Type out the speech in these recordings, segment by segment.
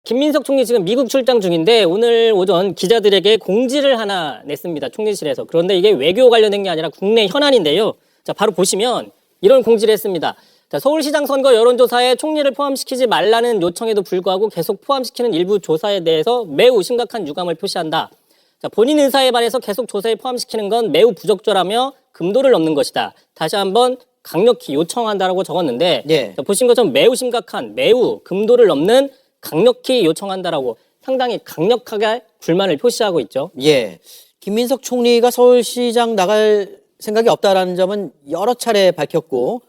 김민석 총리 지금 미국 출장 중인데 오늘 오전 기자들에게 공지를 하나 냈습니다. 총리실에서. 그런데 이게 외교 관련된 게 아니라 국내 현안인데요. 자, 바로 보시면 이런 공지를 했습니다. 자, 서울시장 선거 여론조사에 총리를 포함시키지 말라는 요청에도 불구하고 계속 포함시키는 일부 조사에 대해서 매우 심각한 유감을 표시한다. 자, 본인 의사에 반해서 계속 조사에 포함시키는 건 매우 부적절하며 금도를 넘는 것이다. 다시 한번 강력히 요청한다라고 적었는데 예. 자, 보신 것처럼 매우 심각한, 매우 금도를 넘는 강력히 요청한다라고 상당히 강력하게 불만을 표시하고 있죠. 예. 김민석 총리가 서울시장 나갈 생각이 없다라는 점은 여러 차례 밝혔고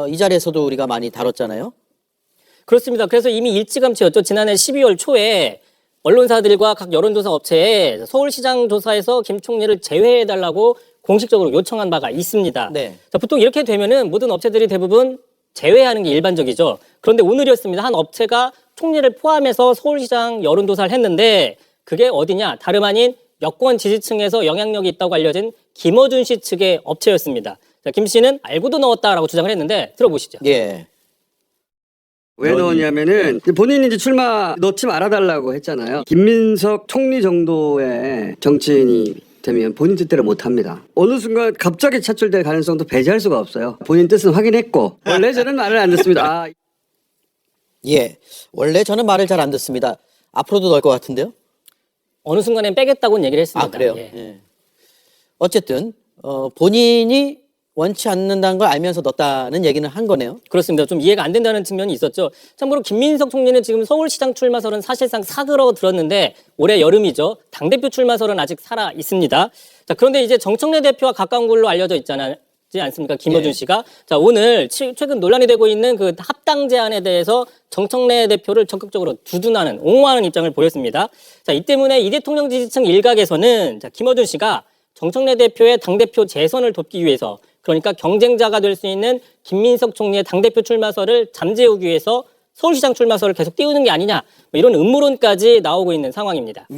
이 자리에서도 우리가 많이 다뤘잖아요. 그렇습니다. 그래서 이미 일찌감치였죠. 지난해 12월 초에 언론사들과 각 여론조사 업체에 서울시장 조사에서 김 총리를 제외해달라고 공식적으로 요청한 바가 있습니다. 네. 자, 보통 이렇게 되면은 모든 업체들이 대부분 제외하는 게 일반적이죠. 그런데 오늘이었습니다. 한 업체가 총리를 포함해서 서울시장 여론조사를 했는데 그게 어디냐? 다름 아닌 여권 지지층에서 영향력이 있다고 알려진 김어준 씨 측의 업체였습니다. 자, 김 씨는 알고도 넣었다라고 주장을 했는데 들어보시죠. 예. 왜 넣었냐면은 본인이 이제 출마 넣지 말아달라고 했잖아요. 김민석 총리 정도의 정치인이 되면 본인 뜻대로 못합니다. 어느 순간 갑자기 차출될 가능성도 배제할 수가 없어요. 본인 뜻은 확인했고 원래 저는 말을 안 듣습니다. 아, 예. 원래 저는 말을 잘 안 듣습니다. 앞으로도 넣을 것 같은데요. 어느 순간엔 빼겠다고는 얘기를 했습니다. 아, 그래요? 예. 예. 어쨌든 본인이 원치 않는다는 걸 알면서 넣었다는 얘기는 한 거네요. 그렇습니다. 좀 이해가 안 된다는 측면이 있었죠. 참고로 김민석 총리는 지금 서울시장 출마설은 사실상 사그러들었는데 올해 여름이죠. 당대표 출마설은 아직 살아 있습니다. 자, 그런데 이제 정청래 대표와 가까운 걸로 알려져 있지 않습니까? 김어준 예. 씨가. 자, 오늘 최근 논란이 되고 있는 그 합당 제안에 대해서 정청래 대표를 적극적으로 두둔하는, 옹호하는 입장을 보였습니다. 자, 이 때문에 이 대통령 지지층 일각에서는 자, 김어준 씨가 정청래 대표의 당대표 재선을 돕기 위해서 그러니까 경쟁자가 될 수 있는 김민석 총리의 당대표 출마설을 잠재우기 위해서 서울시장 출마설을 계속 띄우는 게 아니냐 뭐 이런 음모론까지 나오고 있는 상황입니다.